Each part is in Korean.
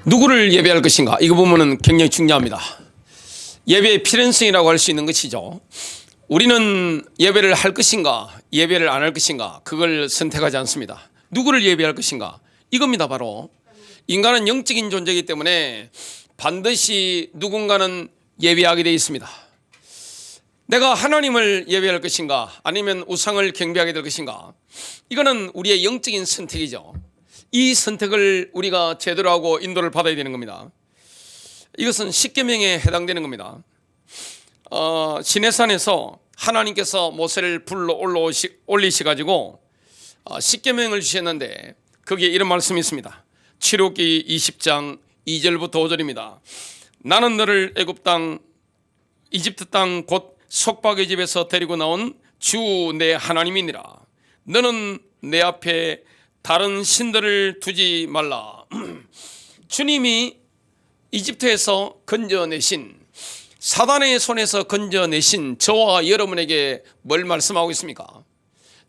누구를 예배할 것인가? 이거 보면은 굉장히 중요합니다. 예배의 필연성이라고 할 수 있는 것이죠. 우리는 예배를 할 것인가, 예배를 안 할 것인가, 그걸 선택하지 않습니다. 누구를 예배할 것인가? 이겁니다. 바로 인간은 영적인 존재이기 때문에 반드시 누군가는 예배하게 되어 있습니다. 내가 하나님을 예배할 것인가, 아니면 우상을 경배하게 될 것인가, 이거는 우리의 영적인 선택이죠. 이 선택을 우리가 제대로 하고 인도를 받아야 되는 겁니다. 이것은 십계명에 해당되는 겁니다. 시내산에서 하나님께서 모세를 불러 올리셔가지고 십계명을 주셨는데 거기에 이런 말씀이 있습니다. 출애굽기 20장 2절부터 5절입니다. 나는 너를 애굽 땅 이집트 땅 곧 속박의 집에서 데리고 나온 주 내 하나님이니라. 너는 내 앞에 다른 신들을 두지 말라. 주님이 이집트에서 건져내신, 사단의 손에서 건져내신 저와 여러분에게 뭘 말씀하고 있습니까?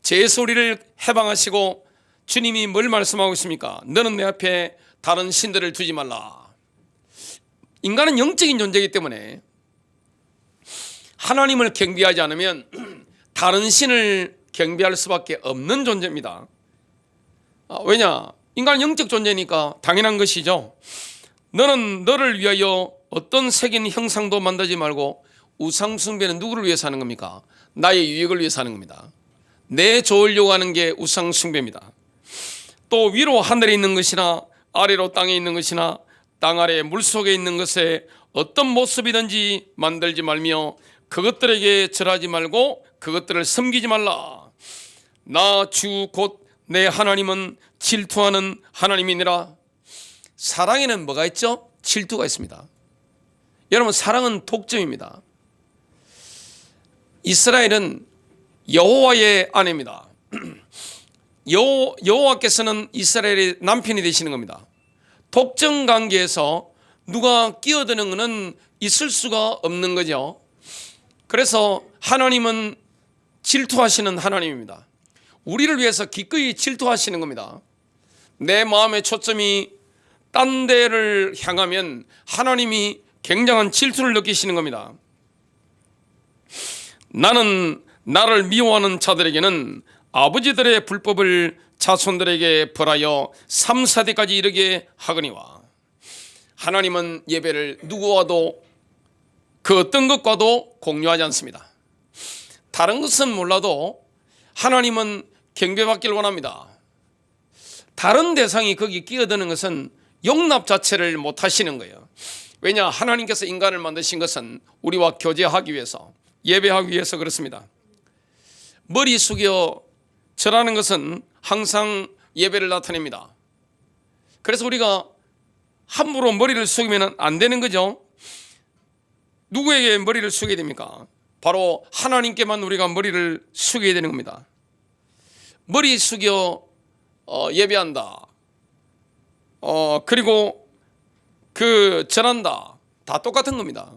제 소리를 해방하시고 주님이 뭘 말씀하고 있습니까? 너는 내 앞에 다른 신들을 두지 말라. 인간은 영적인 존재이기 때문에 하나님을 경배하지 않으면 다른 신을 경배할 수밖에 없는 존재입니다. 왜냐? 인간은 영적 존재니까 당연한 것이죠. 너는 너를 위하여 어떤 색인 형상도 만들지 말고, 우상 숭배는 누구를 위해서 하는 겁니까? 나의 유익을 위해서 하는 겁니다. 내 좋으려고 하는 게 우상 숭배입니다. 또 위로 하늘에 있는 것이나 아래로 땅에 있는 것이나 땅 아래 물속에 있는 것에 어떤 모습이든지 만들지 말며 그것들에게 절하지 말고 그것들을 섬기지 말라. 나 주 곧 내 하나님은 질투하는 하나님이니라. 사랑에는 뭐가 있죠? 질투가 있습니다. 여러분, 사랑은 독점입니다. 이스라엘은 여호와의 아내입니다. 여호와께서는 이스라엘의 남편이 되시는 겁니다. 독점 관계에서 누가 끼어드는 것은 있을 수가 없는 거죠. 그래서 하나님은 질투하시는 하나님입니다. 우리를 위해서 기꺼이 질투하시는 겁니다. 내 마음의 초점이 딴 데를 향하면 하나님이 굉장한 질투를 느끼시는 겁니다. 나는 나를 미워하는 자들에게는 아버지들의 불법을 자손들에게 벌하여 3, 4대까지 이르게 하거니와. 하나님은 예배를 누구와도, 그 어떤 것과도 공유하지 않습니다. 다른 것은 몰라도 하나님은 경배받기를 원합니다. 다른 대상이 거기 끼어드는 것은 용납 자체를 못하시는 거예요. 왜냐? 하나님께서 인간을 만드신 것은 우리와 교제하기 위해서, 예배하기 위해서 그렇습니다. 머리 숙여 절하는 것은 항상 예배를 나타냅니다. 그래서 우리가 함부로 머리를 숙이면 안 되는 거죠. 누구에게 머리를 숙여야 됩니까? 바로 하나님께만 우리가 머리를 숙여야 되는 겁니다. 머리 숙여 예배한다, 그리고 절한다, 다 똑같은 겁니다.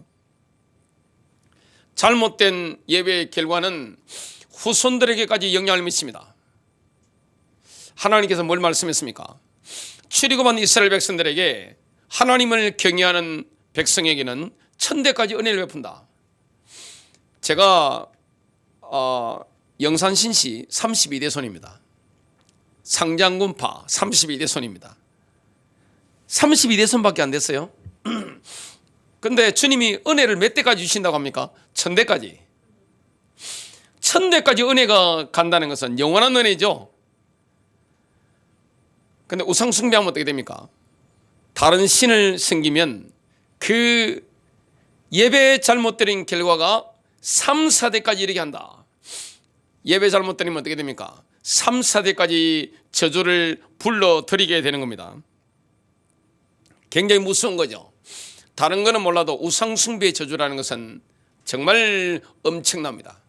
잘못된 예배의 결과는 후손들에게까지 영향을 미칩니다. 하나님께서 뭘 말씀했습니까? 출애굽한 이스라엘 백성들에게, 하나님을 경외하는 백성에게는 천대까지 은혜를 베푼다. 제가 영산신시 32대 손입니다. 상장군파 32대 손입니다. 32대 손밖에 안 됐어요. 근데 주님이 은혜를 몇 대까지 주신다고 합니까? 1000대까지. 1000대까지 은혜가 간다는 것은 영원한 은혜죠. 근데 우상 숭배하면 어떻게 됩니까? 다른 신을 섬기면 그 예배 잘못 드린 결과가 3, 4대까지 이르게 한다. 예배 잘못 드리면 어떻게 됩니까? 3, 4대까지 저주를 불러드리게 되는 겁니다. 굉장히 무서운 거죠. 다른 거는 몰라도 우상 숭배의 저주라는 것은 정말 엄청납니다.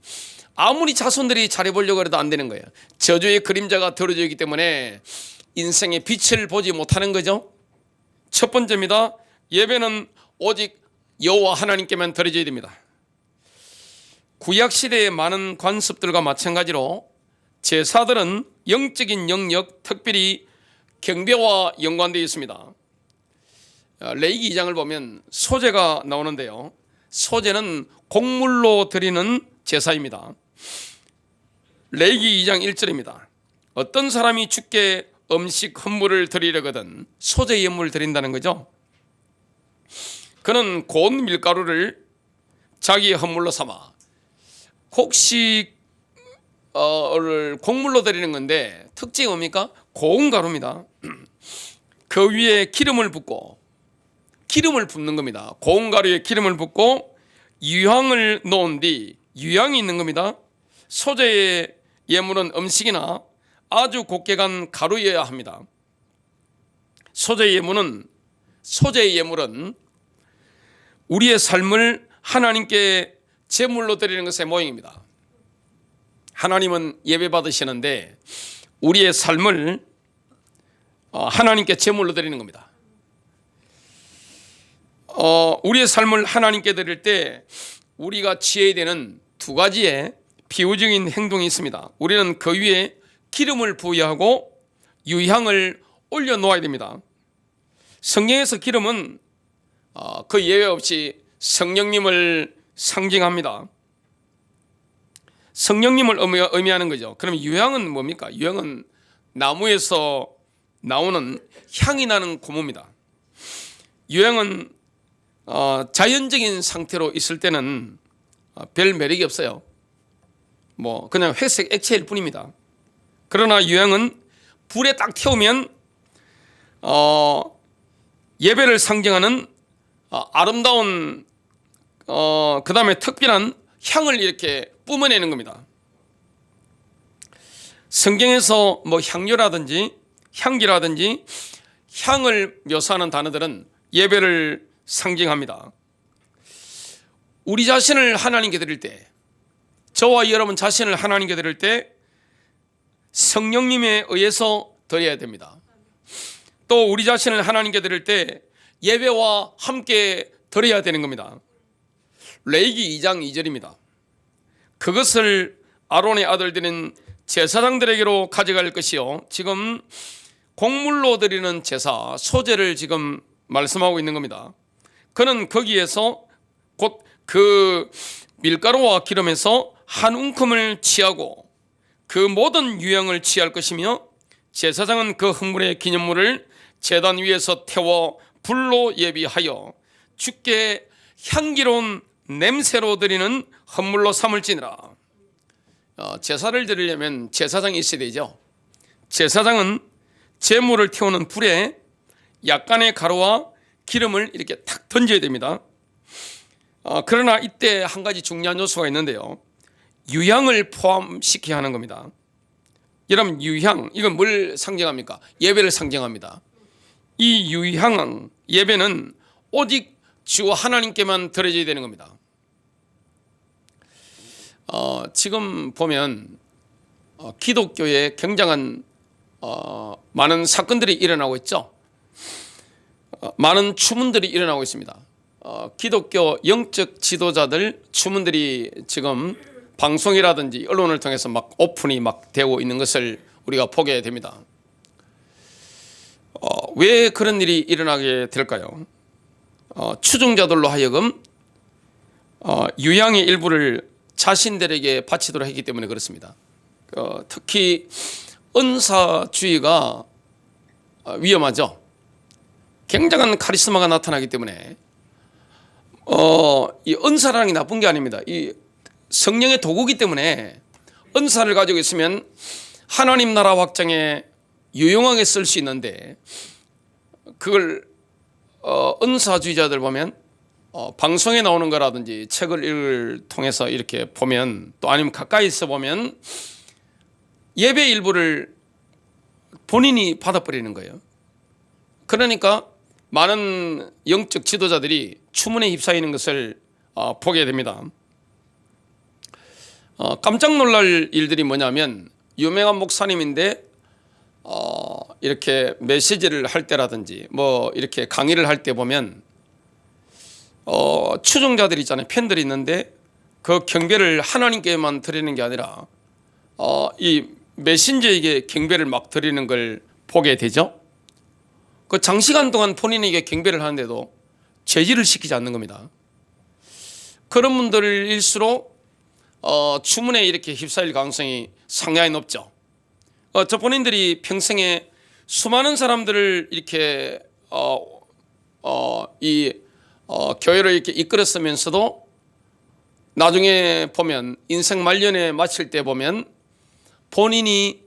아무리 자손들이 잘해보려고 해도 안 되는 거예요. 저주의 그림자가 들어져 있기 때문에 인생의 빛을 보지 못하는 거죠. 첫 번째입니다. 예배는 오직 여호와 하나님께만 드려져야 됩니다. 구약시대의 많은 관습들과 마찬가지로 제사들은 영적인 영역, 특별히 경배와 연관되어 있습니다. 레위기 2장을 보면 소제가 나오는데요. 소제는 곡물로 드리는 제사입니다. 레위기 2장 1절입니다. 어떤 사람이 주께 음식 헌물을 드리려거든 소제 예물을 드린다는 거죠. 그는 고운 밀가루를 자기의 헌물로 삼아 곡식을 곡물로 드리는 건데 특징이 뭡니까? 고운 가루입니다. 그 위에 기름을 붓고 기름을 붓는 겁니다. 고운 가루에 기름을 붓고 유향을 놓은 뒤 유향이 있는 겁니다. 소제의 예물은 음식이나 아주 곱게 간 가루여야 합니다. 소제의 예물은 우리의 삶을 하나님께 제물로 드리는 것의 모형입니다. 하나님은 예배 받으시는데 우리의 삶을 하나님께 제물로 드리는 겁니다. 우리의 삶을 하나님께 드릴 때 우리가 취해야 되는 두 가지의 비유적인 행동이 있습니다. 우리는 그 위에 기름을 부여하고 유향을 올려놓아야 됩니다. 성경에서 기름은 그 예외 없이 성령님을 상징합니다. 성령님을 의미하는 거죠. 그럼 유향은 뭡니까? 유향은 나무에서 나오는 향이 나는 고무입니다. 유향은 자연적인 상태로 있을 때는 별 매력이 없어요. 그냥 회색 액체일 뿐입니다. 그러나 유향은 불에 딱 태우면 예배를 상징하는 아름다운 그 다음에 특별한 향을 이렇게 뿜어내는 겁니다. 성경에서 향료라든지 향기라든지 향을 묘사하는 단어들은 예배를 상징합니다. 우리 자신을 하나님께 드릴 때, 저와 여러분 자신을 하나님께 드릴 때 성령님에 의해서 드려야 됩니다. 또 우리 자신을 하나님께 드릴 때 예배와 함께 드려야 되는 겁니다. 레위기 2장 2절입니다. 그것을 아론의 아들들인 제사장들에게로 가져갈 것이요. 지금 곡물로 드리는 제사, 소제를 지금 말씀하고 있는 겁니다. 그는 거기에서 곧 그 밀가루와 기름에서 한 움큼을 취하고 그 모든 유향을 취할 것이며 제사장은 그 헌물의 기념물을 제단 위에서 태워 불로 예비하여 주께 향기로운 냄새로 드리는 헌물로 삼을지니라. 제사를 드리려면 제사장이 있어야 되죠. 제사장은 제물을 태우는 불에 약간의 가루와 기름을 이렇게 탁 던져야 됩니다. 그러나 이때 한 가지 중요한 요소가 있는데요. 유향을 포함시켜야 하는 겁니다. 여러분, 유향, 이건 뭘 상징합니까? 예배를 상징합니다. 이 유향, 예배는 오직 주 하나님께만 드려져야 되는 겁니다. 지금 보면 기독교에 굉장한 많은 사건들이 일어나고 있죠. 많은 추문들이 일어나고 있습니다. 기독교 영적 지도자들 추문들이 지금 방송이라든지 언론을 통해서 막 오픈이 막 되고 있는 것을 우리가 보게 됩니다. 왜 그런 일이 일어나게 될까요? 추종자들로 하여금 유향의 일부를 자신들에게 바치도록 했기 때문에 그렇습니다. 특히 은사주의가 위험하죠. 굉장한 카리스마가 나타나기 때문에 이 은사라는 게 나쁜 게 아닙니다. 이 성령의 도구이기 때문에 은사를 가지고 있으면 하나님 나라 확장에 유용하게 쓸 수 있는데 그걸 은사주의자들 보면 방송에 나오는 거라든지 책을 통해서 이렇게 보면 또 아니면 가까이 있어 보면 예배 일부를 본인이 받아버리는 거예요. 그러니까 많은 영적 지도자들이 추문에 휩싸이는 것을 보게 됩니다. 깜짝 놀랄 일들이 뭐냐면 유명한 목사님인데 이렇게 메시지를 할 때라든지 이렇게 강의를 할 때 보면 추종자들이 있잖아요. 팬들이 있는데 그 경배를 하나님께만 드리는 게 아니라 이 메신저에게 경배를 막 드리는 걸 보게 되죠. 그 장시간 동안 본인에게 경배를 하는데도 제지를 시키지 않는 겁니다. 그런 분들일수록 추문에 이렇게 휩싸일 가능성이 상당히 높죠. 저 본인들이 평생에 수많은 사람들을 이렇게 교회를 이렇게 이끌었으면서도 나중에 보면 인생 말년에 마칠 때 보면 본인이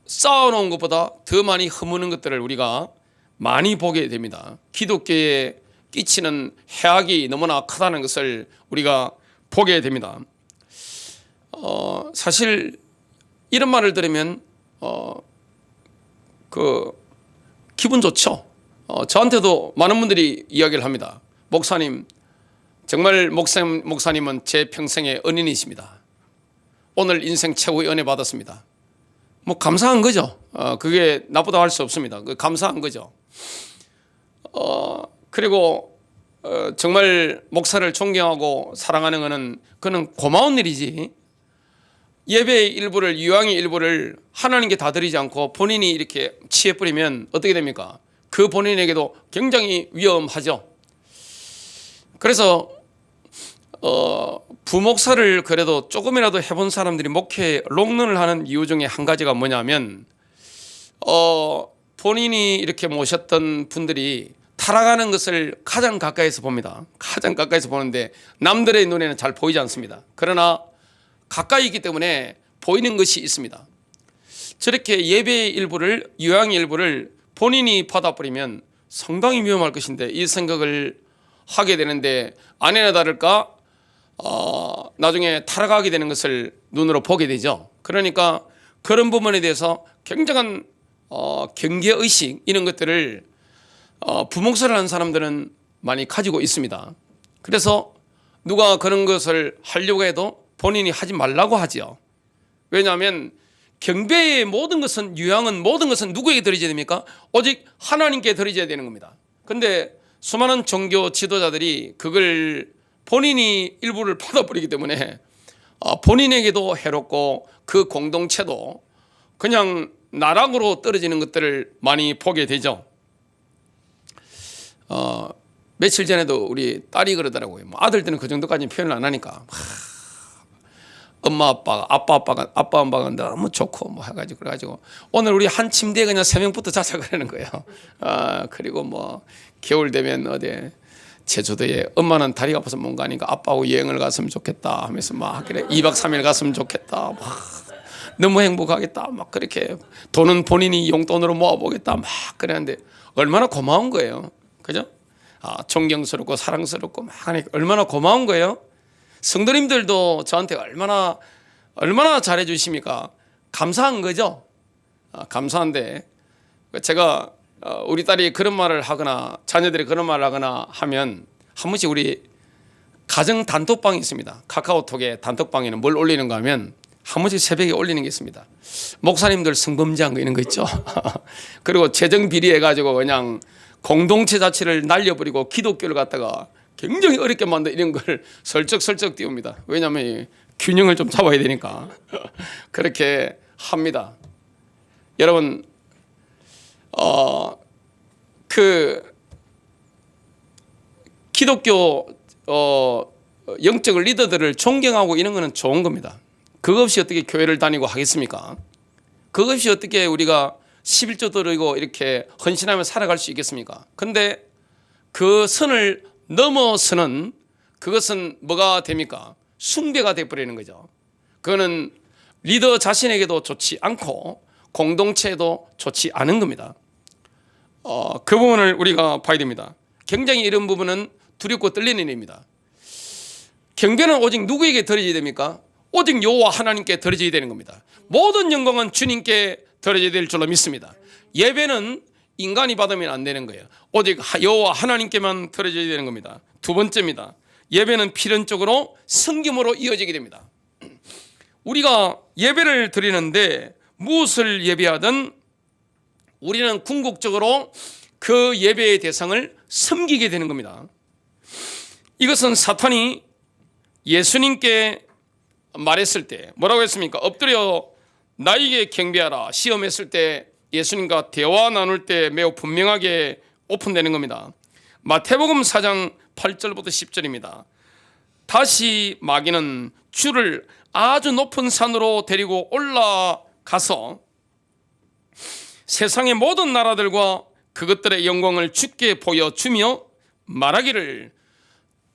쌓아놓은 것보다 더 많이 허무는 것들을 우리가 많이 보게 됩니다. 기독교에 끼치는 해악이 너무나 크다는 것을 우리가 보게 됩니다. 사실 이런 말을 들으면 기분 좋죠. 저한테도 많은 분들이 이야기를 합니다. 목사님, 정말 목사님은 제 평생의 은인이십니다. 오늘 인생 최고의 은혜 받았습니다. 뭐 감사한 거죠. 그게 나쁘다 할 수 없습니다. 감사한 거죠. 그리고 정말 목사를 존경하고 사랑하는 것은 그는 고마운 일이지. 예배의 일부를, 유양의 일부를 하나님께 다 드리지 않고 본인이 이렇게 취해버리면 어떻게 됩니까? 그 본인에게도 굉장히 위험하죠. 그래서 부목사를 그래도 조금이라도 해본 사람들이 목회에 롱런을 하는 이유 중에 한 가지가 뭐냐면 본인이 이렇게 모셨던 분들이 타락하는 것을 가장 가까이서 봅니다. 가장 가까이서 보는데 남들의 눈에는 잘 보이지 않습니다. 그러나 가까이 있기 때문에 보이는 것이 있습니다. 저렇게 예배의 일부를, 유양의 일부를 본인이 받아버리면 상당히 위험할 것인데 이 생각을 하게 되는데 아니나 다를까 나중에 타락하게 되는 것을 눈으로 보게 되죠. 그러니까 그런 부분에 대해서 굉장한 경계의식 이런 것들을 부목사를 하는 사람들은 많이 가지고 있습니다. 그래서 누가 그런 것을 하려고 해도 본인이 하지 말라고 하지요. 왜냐하면 경배의 모든 것은, 유양은 모든 것은 누구에게 드려져야 됩니까? 오직 하나님께 드려져야 되는 겁니다. 그런데 수많은 종교 지도자들이 그걸 본인이 일부를 받아버리기 때문에 본인에게도 해롭고 그 공동체도 그냥 나락으로 떨어지는 것들을 많이 보게 되죠. 며칠 전에도 우리 딸이 그러더라고요. 뭐 아들 때는 그 정도까지는 표현을 안 하니까 아빠가 너무 좋고 뭐 해가지고 그래가지고 오늘 우리 한 침대에 그냥 3명부터 자자 그러는 거예요. 그리고 뭐 겨울 되면 어디 제주도에 엄마는 다리가 아파서 못 가니까 아빠하고 여행을 갔으면 좋겠다 하면서 막 그래 2박 3일 갔으면 좋겠다. 막 너무 행복하겠다. 막 그렇게 돈은 본인이 용돈으로 모아보겠다. 막 그랬는데 얼마나 고마운 거예요. 그죠? 존경스럽고 사랑스럽고 막 하니까 얼마나 고마운 거예요. 성도님들도 저한테 얼마나 잘해 주십니까? 감사한 거죠. 감사한데 제가 우리 딸이 그런 말을 하거나 자녀들이 그런 말을 하거나 하면 한 번씩 우리 가정 단톡방이 있습니다. 카카오톡에 단톡방에는 뭘 올리는가 하면 한 번씩 새벽에 올리는 게 있습니다. 목사님들 성범죄한 거 이런 거 있죠. 그리고 재정 비리해 가지고 그냥 공동체 자체를 날려버리고 기독교를 갖다가 굉장히 어렵게 만든 이런 걸 슬쩍슬쩍 띄웁니다. 왜냐하면 균형을 좀 잡아야 되니까 그렇게 합니다. 여러분 기독교 영적 리더들을 존경하고 이런 거는 좋은 겁니다. 그것 없이 어떻게 교회를 다니고 하겠습니까? 그것 없이 어떻게 우리가 11조 드리고 이렇게 헌신하며 살아갈 수 있겠습니까? 그런데 그 선을 넘어서는 그것은 뭐가 됩니까? 숭배가 되어버리는 거죠. 그거는 리더 자신에게도 좋지 않고 공동체에도 좋지 않은 겁니다. 그 부분을 우리가 봐야 됩니다. 굉장히 이런 부분은 두렵고 떨리는 일입니다. 경배는 오직 누구에게 드려져야 됩니까? 오직 여호와 하나님께 드려져야 되는 겁니다. 모든 영광은 주님께 드려져야 될 줄로 믿습니다. 예배는 인간이 받으면 안 되는 거예요. 오직 여호와 하나님께만 드려져야 되는 겁니다. 두 번째입니다. 예배는 필연적으로 섬김으로 이어지게 됩니다. 우리가 예배를 드리는데 무엇을 예배하든 우리는 궁극적으로 그 예배의 대상을 섬기게 되는 겁니다. 이것은 사탄이 예수님께 말했을 때 뭐라고 했습니까? 엎드려 나에게 경배하라 시험했을 때 예수님과 대화 나눌 때 매우 분명하게 오픈되는 겁니다. 마태복음 4장 8절부터 10절입니다. 다시 마귀는 주를 아주 높은 산으로 데리고 올라가서 세상의 모든 나라들과 그것들의 영광을 주께 보여주며 말하기를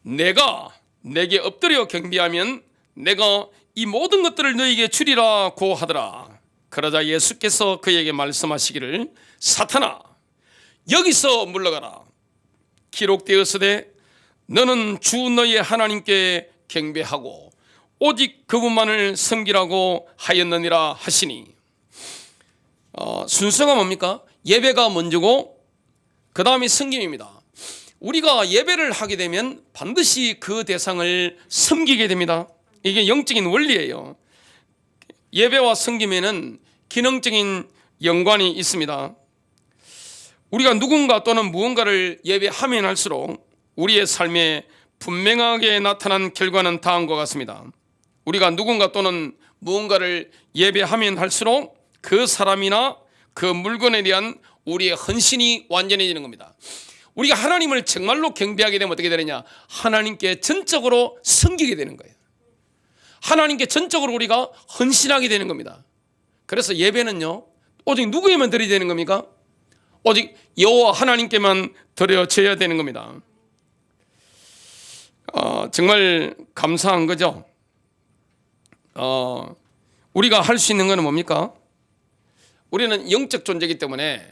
내가 내게 엎드려 경배하면 내가 이 모든 것들을 너에게 주리라고 하더라. 그러자 예수께서 그에게 말씀하시기를 사탄아 여기서 물러가라. 기록되었으되 너는 주 너의 하나님께 경배하고 오직 그분만을 섬기라고 하였느니라 하시니 순서가 뭡니까? 예배가 먼저고 그 다음이 섬김입니다. 우리가 예배를 하게 되면 반드시 그 대상을 섬기게 됩니다. 이게 영적인 원리예요. 예배와 섬김에는 기능적인 연관이 있습니다. 우리가 누군가 또는 무언가를 예배하면 할수록 우리의 삶에 분명하게 나타난 결과는 다음과 같습니다. 우리가 누군가 또는 무언가를 예배하면 할수록 그 사람이나 그 물건에 대한 우리의 헌신이 완전해지는 겁니다. 우리가 하나님을 정말로 경배하게 되면 어떻게 되느냐? 하나님께 전적으로 섬기게 되는 거예요. 하나님께 전적으로 우리가 헌신하게 되는 겁니다. 그래서 예배는요 오직 누구에만 드려야 되는 겁니까? 오직 여호와 하나님께만 드려져야 되는 겁니다. 정말 감사한 거죠. 우리가 할 수 있는 것은 뭡니까? 우리는 영적 존재이기 때문에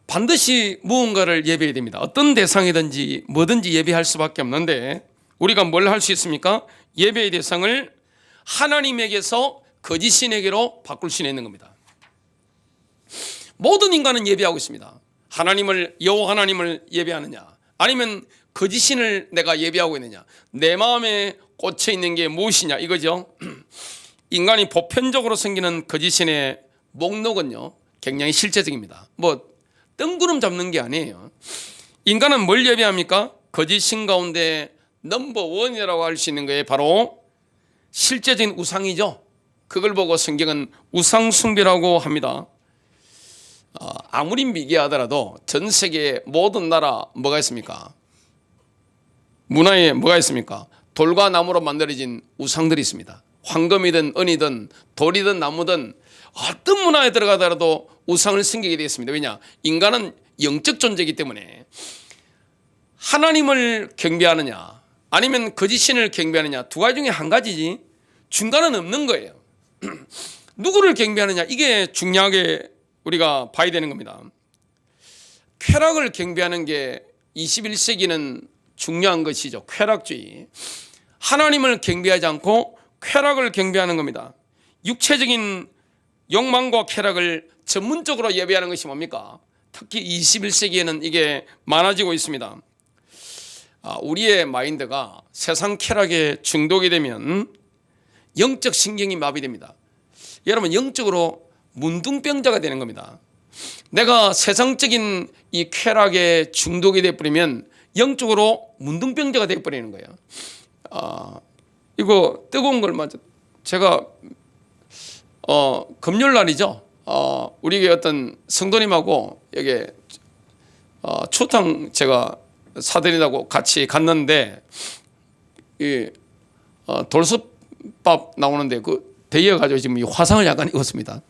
반드시 무언가를 예배해야 됩니다. 어떤 대상이든지 뭐든지 예배할 수밖에 없는데 우리가 뭘 할 수 있습니까? 예배의 대상을 하나님에게서 거짓신에게로 바꿀 수 있는 겁니다. 모든 인간은 예배하고 있습니다. 하나님을 여호와 하나님을 예배하느냐 아니면 거짓신을 내가 예배하고 있느냐 내 마음에 꽂혀 있는 게 무엇이냐 이거죠. 인간이 보편적으로 생기는 거짓신의 목록은요 굉장히 실제적입니다. 뭐 뜬구름 잡는 게 아니에요. 인간은 뭘 예배합니까? 거짓신 가운데 넘버원이라고 할 수 있는 게 바로 실제적인 우상이죠. 그걸 보고 성경은 우상숭배라고 합니다. 아무리 미개하더라도 전 세계 모든 나라 뭐가 있습니까? 문화에 뭐가 있습니까? 돌과 나무로 만들어진 우상들이 있습니다. 황금이든 은이든 돌이든 나무든 어떤 문화에 들어가더라도 우상을 섬기게 되어 있습니다. 왜냐? 인간은 영적 존재이기 때문에 하나님을 경배하느냐 아니면 거짓신을 경배하느냐 두 가지 중에 한 가지지 중간은 없는 거예요. 누구를 경배하느냐 이게 중요하게 우리가 봐야 되는 겁니다. 쾌락을 경배하는 게 21세기는 중요한 것이죠. 쾌락주의. 하나님을 경배하지 않고 쾌락을 경배하는 겁니다. 육체적인 욕망과 쾌락을 전문적으로 예배하는 것이 뭡니까? 특히 21세기에는 이게 많아지고 있습니다. 우리의 마인드가 세상 쾌락에 중독이 되면 영적 신경이 마비됩니다. 여러분 영적으로 문둥병자가 되는 겁니다. 내가 세상적인 이 쾌락에 중독이 되어버리면 영적으로 문둥병자가 되어버리는 거예요. 이거 뜨거운 걸 맞아. 제가 금요일 날이죠. 우리 교회 어떤 성도님하고 여기 초탕 제가 사드리라고 같이 갔는데 이 돌솥밥 나오는데 그 대여 가지고 지금 이 화상을 약간 입었습니다.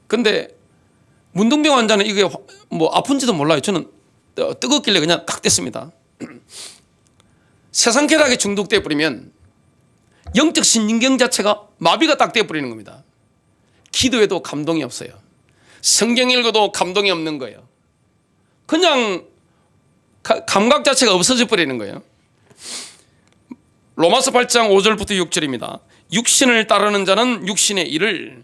근데 문둥병 환자는 이게 뭐 아픈지도 몰라요. 저는 뜨겁길래 그냥 탁 뗐습니다. 세상 쾌락에 중독돼 버리면 영적 신경 자체가 마비가 딱 돼 버리는 겁니다. 기도해도 감동이 없어요. 성경 읽어도 감동이 없는 거예요. 그냥 감각 자체가 없어져 버리는 거예요. 로마서 8장 5절부터 6절입니다. 육신을 따르는 자는 육신의 일을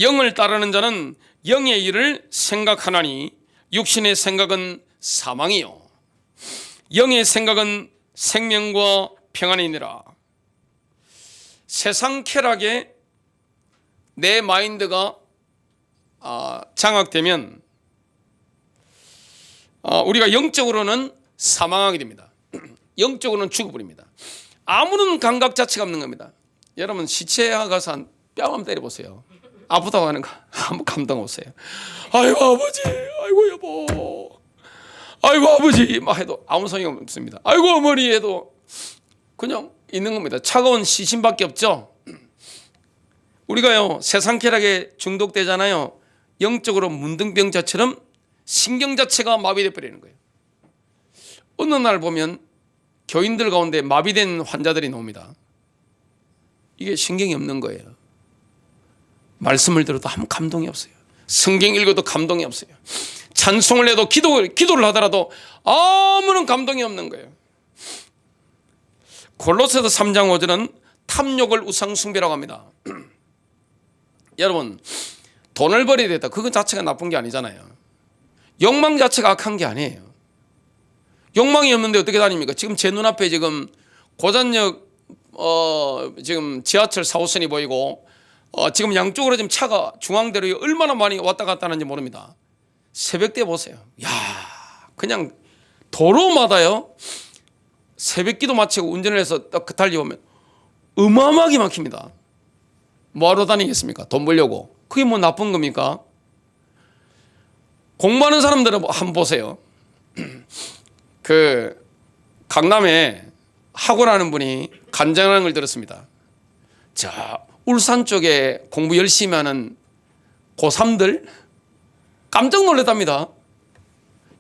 영을 따르는 자는 영의 일을 생각하나니 육신의 생각은 사망이요 영의 생각은 생명과 평안이니라. 세상 쾌락에 내 마인드가 장악되면 우리가 영적으로는 사망하게 됩니다. 영적으로는 죽어버립니다. 아무런 감각 자체가 없는 겁니다. 여러분 시체에 가서 한 뺨 한번 때려보세요. 아프다고 하는 거 아무 감동 없어요. 아이고 아버지, 아이고 여보, 아이고 아버지 막 해도 아무 소용이 없습니다. 아이고 어머니 해도 그냥 있는 겁니다. 차가운 시신밖에 없죠. 우리가요 세상 쾌락에 중독되잖아요. 영적으로 문둥병자처럼 신경 자체가 마비돼 버리는 거예요. 어느 날 보면 교인들 가운데 마비된 환자들이 나옵니다. 이게 신경이 없는 거예요. 말씀을 들어도 아무 감동이 없어요. 성경 읽어도 감동이 없어요. 찬송을 해도 기도를 하더라도 아무런 감동이 없는 거예요. 골로새서 3장 5절은 탐욕을 우상숭배라고 합니다. 여러분 돈을 벌어야 됐다. 그거 자체가 나쁜 게 아니잖아요. 욕망 자체가 악한 게 아니에요. 욕망이 없는데 어떻게 다닙니까? 지금 제 눈앞에 지금 고잔역 지금 지하철 4호선이 보이고 지금 양쪽으로 지금 차가 중앙대로 얼마나 많이 왔다 갔다 하는지 모릅니다. 새벽때 보세요. 야, 그냥 도로마다요. 새벽기도 마치고 운전을 해서 딱 달려오면 어마어마하게 막힙니다. 뭐하러 다니겠습니까? 돈 벌려고. 그게 뭐 나쁜 겁니까? 공부하는 사람들은 한번 보세요. 그 강남에 학원하는 분이 간증하는 걸 들었습니다. 자, 울산 쪽에 공부 열심히 하는 고3들 깜짝 놀랐답니다.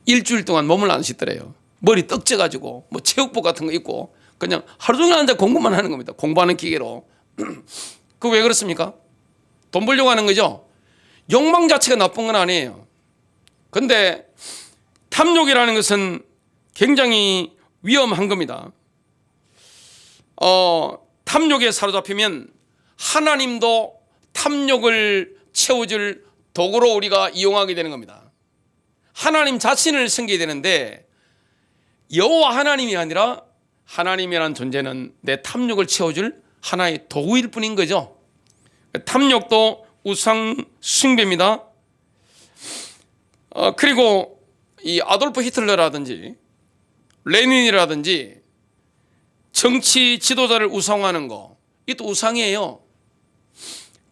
일주일 동안 몸을 안 씻더래요. 머리 떡져가지고 뭐 체육복 같은 거 입고 그냥 하루 종일 앉아 공부만 하는 겁니다. 공부하는 기계로. 그 왜 그렇습니까? 돈 벌려고 하는 거죠. 욕망 자체가 나쁜 건 아니에요. 근데 탐욕이라는 것은 굉장히 위험한 겁니다. 탐욕에 사로잡히면 하나님도 탐욕을 채워줄 도구로 우리가 이용하게 되는 겁니다. 하나님 자신을 섬기게 되는데 여호와 하나님이 아니라 하나님이라는 존재는 내 탐욕을 채워줄 하나의 도구일 뿐인 거죠. 탐욕도 우상 숭배입니다. 그리고 이 아돌프 히틀러라든지 레닌이라든지 정치 지도자를 우상화하는 거, 이것도 우상이에요.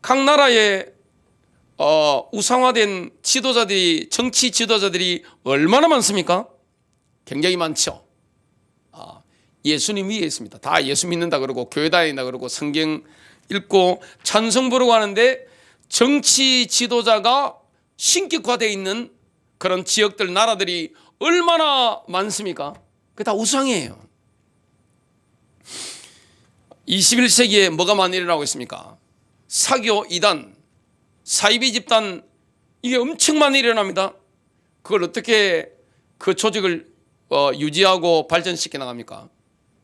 각 나라의 우상화된 지도자들이, 정치 지도자들이 얼마나 많습니까? 굉장히 많죠. 예수님 위에 있습니다. 다 예수 믿는다 그러고 교회 다닌다 그러고 성경 읽고 찬송 부르고 하는데 정치 지도자가 신격화되어 있는 그런 지역들, 나라들이 얼마나 많습니까? 그게 다 우상이에요. 21세기에 뭐가 많이 일어나고 있습니까? 사교 이단, 사이비 집단, 이게 엄청 많이 일어납니다. 그걸 어떻게 그 조직을 유지하고 발전시켜 나갑니까?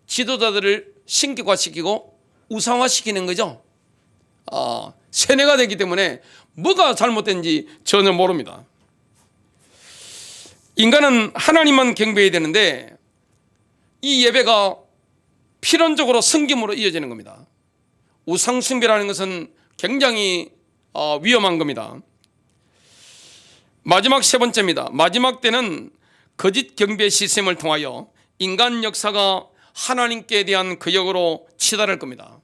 지도자들을 신격화시키고 우상화시키는 거죠. 세뇌가 되기 때문에 뭐가 잘못된지 전혀 모릅니다. 인간은 하나님만 경배해야 되는데 이 예배가 필연적으로 성김으로 이어지는 겁니다. 우상숭배라는 것은 굉장히 위험한 겁니다. 마지막 세 번째입니다. 마지막 때는 거짓 경배 시스템을 통하여 인간 역사가 하나님께 대한 거역으로 치달을 겁니다.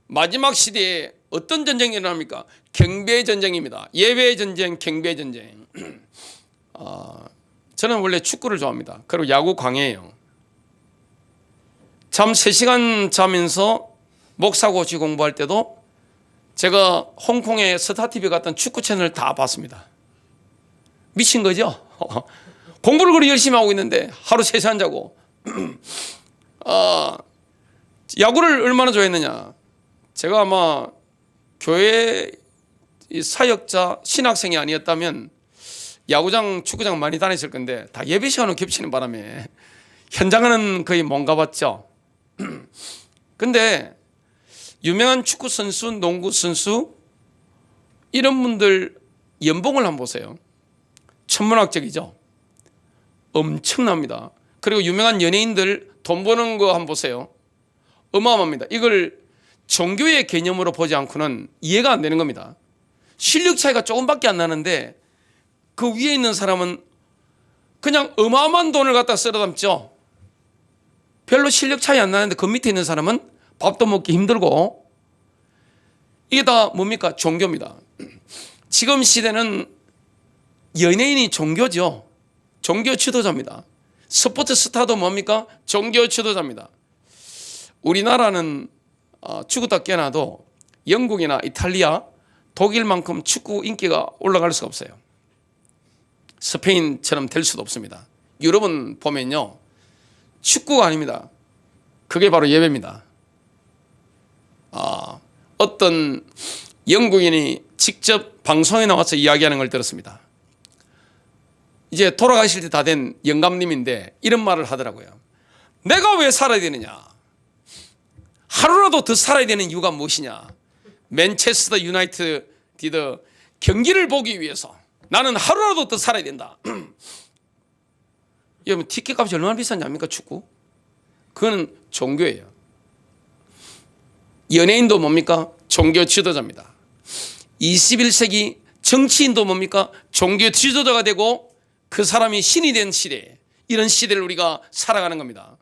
마지막 시대에 어떤 전쟁이 일어납니까? 경배 전쟁입니다. 예배 전쟁, 경배 전쟁. 저는 원래 축구를 좋아합니다. 그리고 야구 광해예요. 잠 3시간 자면서 목사고시 공부할 때도 제가 홍콩에 스타TV 갔던 축구 채널을 다 봤습니다. 미친 거죠? 공부를 그렇게 열심히 하고 있는데 하루 3시간 자고 야구를 얼마나 좋아했느냐. 제가 아마 교회 사역자 신학생이 아니었다면 야구장 축구장 많이 다녔을 건데 다 예배 시간을 겹치는 바람에 현장은 거의 못 가봤죠. 근데 유명한 축구 선수, 농구 선수 이런 분들 연봉을 한번 보세요. 천문학적이죠. 엄청납니다. 그리고 유명한 연예인들 돈 버는 거 한번 보세요. 어마어마합니다. 이걸 종교의 개념으로 보지 않고는 이해가 안 되는 겁니다. 실력 차이가 조금밖에 안 나는데 그 위에 있는 사람은 그냥 어마어마한 돈을 갖다 쓸어 담죠. 별로 실력 차이 안 나는데 그 밑에 있는 사람은 밥도 먹기 힘들고, 이게 다 뭡니까? 종교입니다. 지금 시대는 연예인이 종교죠. 종교 지도자입니다. 스포츠 스타도 뭡니까? 종교 지도자입니다. 우리나라는 죽었다 깨어나도 영국이나 이탈리아, 독일만큼 축구 인기가 올라갈 수가 없어요. 스페인처럼 될 수도 없습니다. 유럽은 보면요, 축구가 아닙니다. 그게 바로 예배입니다. 어떤 영국인이 직접 방송에 나와서 이야기하는 걸 들었습니다. 이제 돌아가실 때 다 된 영감님인데 이런 말을 하더라고요. 내가 왜 살아야 되느냐? 하루라도 더 살아야 되는 이유가 무엇이냐? 맨체스터 유나이티드 경기를 보기 위해서 나는 하루라도 더 살아야 된다. 여러분, 티켓 값이 얼마나 비싼지 압니까? 축구? 그거는 종교예요. 연예인도 뭡니까? 종교 지도자입니다. 21세기 정치인도 뭡니까? 종교 지도자가 되고 그 사람이 신이 된 시대, 이런 시대를 우리가 살아가는 겁니다.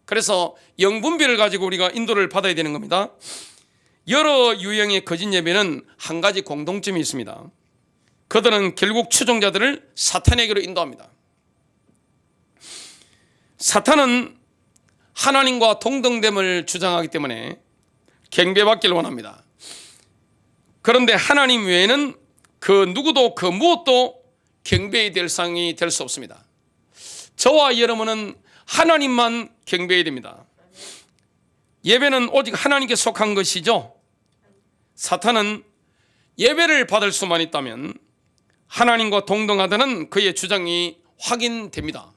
그래서 영분별을 가지고 우리가 인도를 받아야 되는 겁니다. 여러 유형의 거짓 예배는 한 가지 공통점이 있습니다. 그들은 결국 추종자들을 사탄에게로 인도합니다. 사탄은 하나님과 동등됨을 주장하기 때문에 경배받기를 원합니다. 그런데 하나님 외에는 그 누구도 그 무엇도 경배의 대상이 될 수 없습니다. 저와 여러분은 하나님만 경배해야 됩니다. 예배는 오직 하나님께 속한 것이죠. 사탄은 예배를 받을 수만 있다면 하나님과 동등하다는 그의 주장이 확인됩니다.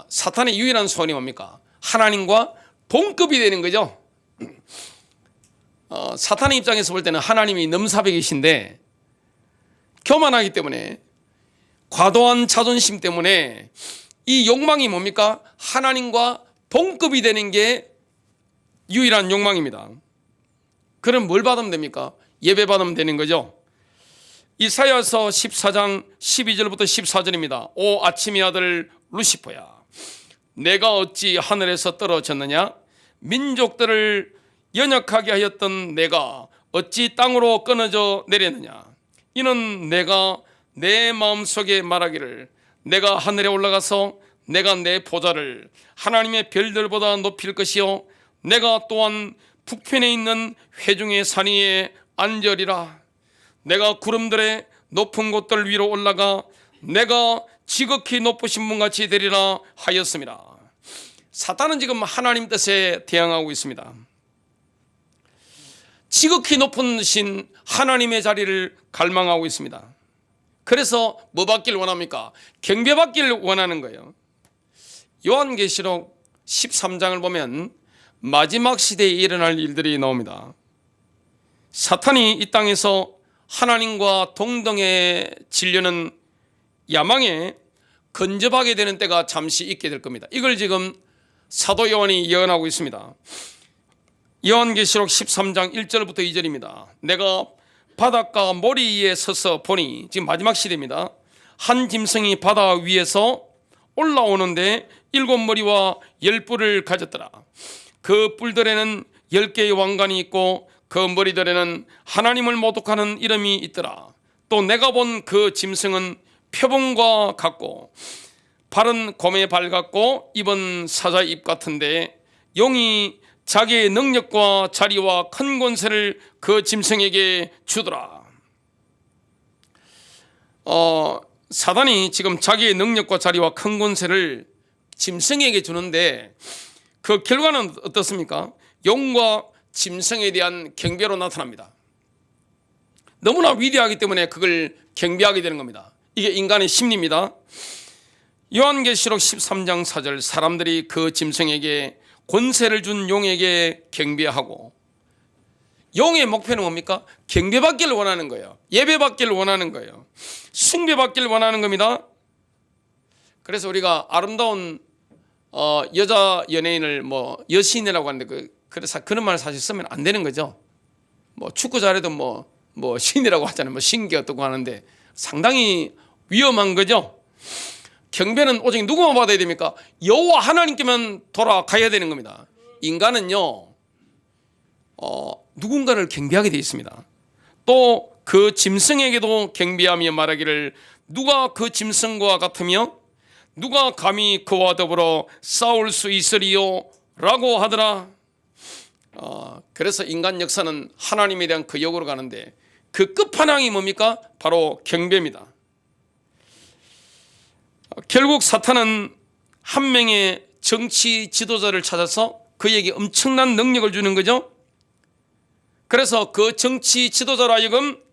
사탄의 유일한 소원이 뭡니까? 하나님과 동급이 되는 거죠. 사탄의 입장에서 볼 때는 하나님이 넘사벽에 계신데 교만하기 때문에, 과도한 자존심 때문에 이 욕망이 뭡니까? 하나님과 동급이 되는 게 유일한 욕망입니다. 그럼 뭘 받으면 됩니까? 예배 받으면 되는 거죠. 이사야서 14장 12절부터 14절입니다. 오 아침의 아들 루시퍼야, 내가 어찌 하늘에서 떨어졌느냐? 민족들을 연약하게 하였던 내가 어찌 땅으로 끊어져 내렸느냐? 이는 내가 내 마음속에 말하기를, 내가 하늘에 올라가서 내가 내 보좌를 하나님의 별들보다 높일 것이요, 내가 또한 북편에 있는 회중의 산 위에 앉으리라. 내가 구름들의 높은 곳들 위로 올라가 내가 지극히 높으신 분같이 되리라 하였습니다. 사탄은 지금 하나님 뜻에 대항하고 있습니다. 지극히 높은 신 하나님의 자리를 갈망하고 있습니다. 그래서 뭐 받기를 원합니까? 경배받기를 원하는 거예요. 요한계시록 13장을 보면 마지막 시대에 일어날 일들이 나옵니다. 사탄이 이 땅에서 하나님과 동등해지려는 야망에 근접하게 되는 때가 잠시 있게 될 겁니다. 이걸 지금 사도 요한이 예언하고 있습니다. 요한계시록 13장 1절부터 2절입니다. 내가 바닷가 모리 위에 서서 보니, 지금 마지막 시대입니다. 한 짐승이 바다 위에서 올라오는데 7머리와 10뿔을 가졌더라. 그 뿔들에는 10개의 왕관이 있고 그 머리들에는 하나님을 모독하는 이름이 있더라. 또 내가 본 그 짐승은 표범과 같고 발은 곰의 발 같고 입은 사자 입 같은데, 용이 자기의 능력과 자리와 큰 권세를 그 짐승에게 주더라. 사단이 지금 자기의 능력과 자리와 큰 권세를 짐승에게 주는데 그 결과는 어떻습니까? 용과 짐승에 대한 경배로 나타납니다. 너무나 위대하기 때문에 그걸 경배하게 되는 겁니다. 이게 인간의 심리입니다. 요한계시록 13장 4절, 사람들이 그 짐승에게 권세를 준 용에게 경배하고, 용의 목표는 뭡니까? 경배받기를 원하는 거예요. 예배받기를 원하는 거예요. 숭배받기를 원하는 겁니다. 그래서 우리가 아름다운 여자 연예인을 뭐 여신이라고 하는데 그래서 그런 말 사실 쓰면 안 되는 거죠. 뭐 축구 잘해도 뭐 신이라고 하잖아요. 뭐 신기 어떻고 하는데 상당히 위험한 거죠. 경배는 오직 누구만 받아야 됩니까? 여호와 하나님께만 돌아가야 되는 겁니다. 인간은요, 누군가를 경배하게 되어 있습니다. 또 그 짐승에게도 경배하며 말하기를 누가 그 짐승과 같으며 누가 감히 그와 더불어 싸울 수 있으리요 라고 하더라. 그래서 인간 역사는 하나님에 대한 그 역으로 가는데 그 끝판왕이 뭡니까? 바로 경배입니다. 결국 사탄은 한 명의 정치 지도자를 찾아서 그에게 엄청난 능력을 주는 거죠. 그래서 그 정치 지도자로 하여금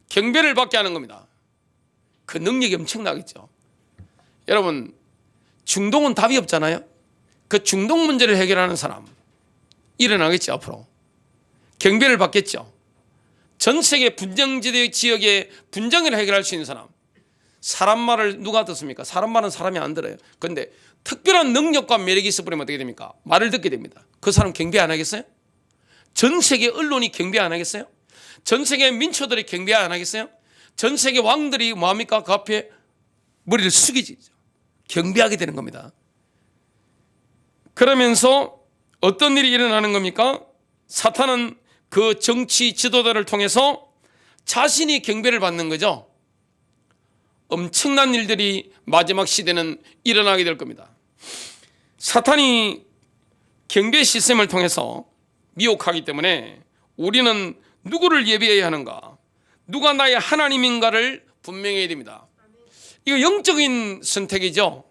경배를 받게 하는 겁니다. 그 능력이 엄청나겠죠. 여러분, 중동은 답이 없잖아요. 그 중동 문제를 해결하는 사람 일어나겠죠. 앞으로 경배를 받겠죠. 전 세계 분쟁지대 지역의 분쟁을 해결할 수 있는 사람 말을 누가 듣습니까? 사람 말은 사람이 안 들어요. 그런데 특별한 능력과 매력이 있어버리면 어떻게 됩니까? 말을 듣게 됩니다. 그 사람 경배 안 하겠어요? 전 세계 언론이 경배 안 하겠어요? 전 세계 민초들이 경배 안 하겠어요? 전 세계 왕들이 뭐합니까? 그 앞에 머리를 숙이죠. 경배하게 되는 겁니다. 그러면서 어떤 일이 일어나는 겁니까? 사탄은 그 정치 지도자를 통해서 자신이 경배를 받는 거죠. 엄청난 일들이 마지막 시대는 일어나게 될 겁니다. 사탄이 경배 시스템을 통해서 미혹하기 때문에 우리는 누구를 예배해야 하는가, 누가 나의 하나님인가를 분명해야 됩니다. 이거 영적인 선택이죠.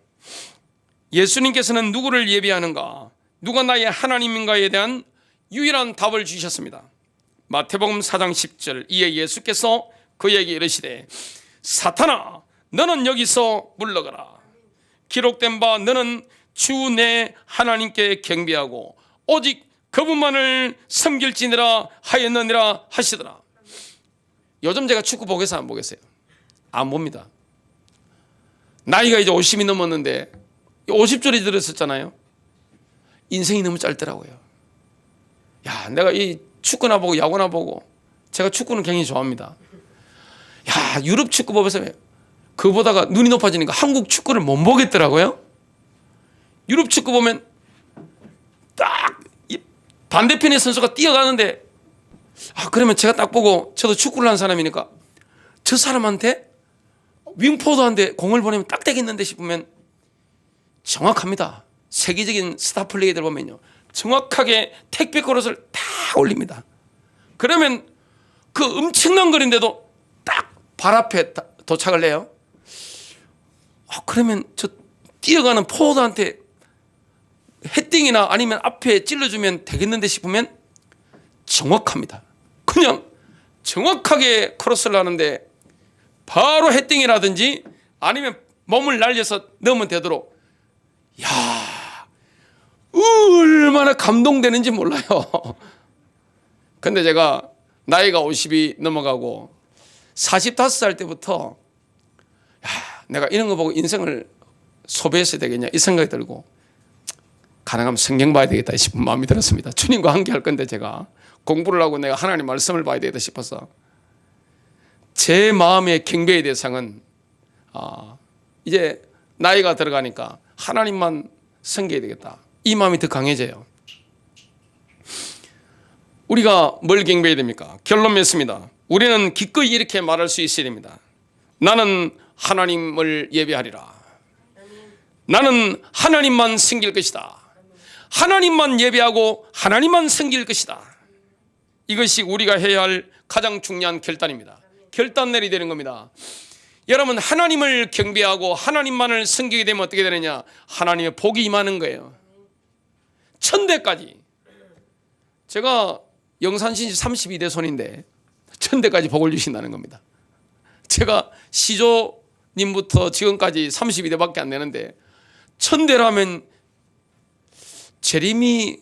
예수님께서는 누구를 예배하는가, 누가 나의 하나님인가에 대한 유일한 답을 주셨습니다. 마태복음 4장 10절, 이에 예수께서 그에게 이르시되 사탄아 너는 여기서 물러가라. 기록된 바 너는 주 내 하나님께 경배하고 오직 그분만을 섬길지니라 하였느니라 하시더라. 요즘 제가 축구 보겠어요? 안 보겠어요? 안 봅니다. 나이가 이제 50이 넘었는데 50줄이 들었었잖아요. 인생이 너무 짧더라고요. 야, 내가 이 축구나 보고 야구나 보고, 제가 축구는 굉장히 좋아합니다. 야, 유럽 축구 보면서 그보다가 눈이 높아지니까 한국 축구를 못 보겠더라고요. 유럽 축구 보면 딱 반대편의 선수가 뛰어가는데, 그러면 제가 딱 보고 저도 축구를 한 사람이니까 저 사람한테 윙포드한테 공을 보내면 딱 되겠는데 싶으면 정확합니다. 세계적인 스타 플레이들 보면요, 정확하게 택배 그릇을 다 올립니다. 그러면 그 엄청난 거리인데도 딱 발 앞에 도착을 해요. 그러면 저 뛰어가는 포워드한테 헤딩이나 아니면 앞에 찔러주면 되겠는데 싶으면 정확합니다. 그냥 정확하게 크로스를 하는데 바로 헤딩이라든지 아니면 몸을 날려서 넣으면 되도록, 야, 얼마나 감동되는지 몰라요. 근데 제가 나이가 50이 넘어가고 45살 때부터 내가 이런 거 보고 인생을 소비했어야 되겠냐 이 생각이 들고, 가능하면 성경 봐야 되겠다 싶은 마음이 들었습니다. 주님과 함께 할 건데 제가 공부를 하고 내가 하나님 말씀을 봐야 되겠다 싶어서 제 마음의 경배의 대상은 이제 나이가 들어가니까 하나님만 섬겨야 되겠다, 이 마음이 더 강해져요. 우리가 뭘 경배해야 됩니까? 결론 맺습니다. 우리는 기꺼이 이렇게 말할 수 있어야 됩니다. 나는 하나님을 예배하리라. 나는 하나님만 섬길 것이다. 하나님만 예배하고 하나님만 섬길 것이다. 이것이 우리가 해야 할 가장 중요한 결단입니다. 결단 내리게 되는 겁니다. 여러분, 하나님을 경배하고 하나님만을 섬기게 되면 어떻게 되느냐? 하나님의 복이 임하는 거예요. 천대까지. 제가 영산신지 32대 손인데 천대까지 복을 주신다는 겁니다. 제가 시조님부터 지금까지 32대밖에 안 되는데 천대라면 재림이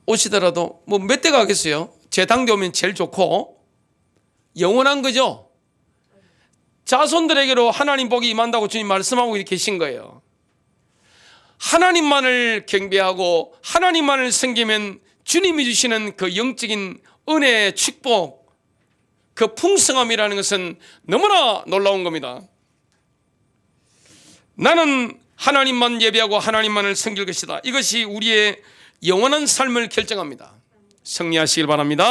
오시더라도 뭐 몇 대가 하겠어요? 제 당대 오면 제일 좋고 영원한 거죠. 자손들에게로 하나님 복이 임한다고 주님 말씀하고 계신 거예요. 하나님만을 경배하고 하나님만을 섬기면 주님이 주시는 그 영적인 은혜의 축복, 그 풍성함이라는 것은 너무나 놀라운 겁니다. 나는 하나님만 예배하고 하나님만을 섬길 것이다. 이것이 우리의 영원한 삶을 결정합니다. 승리하시길 바랍니다.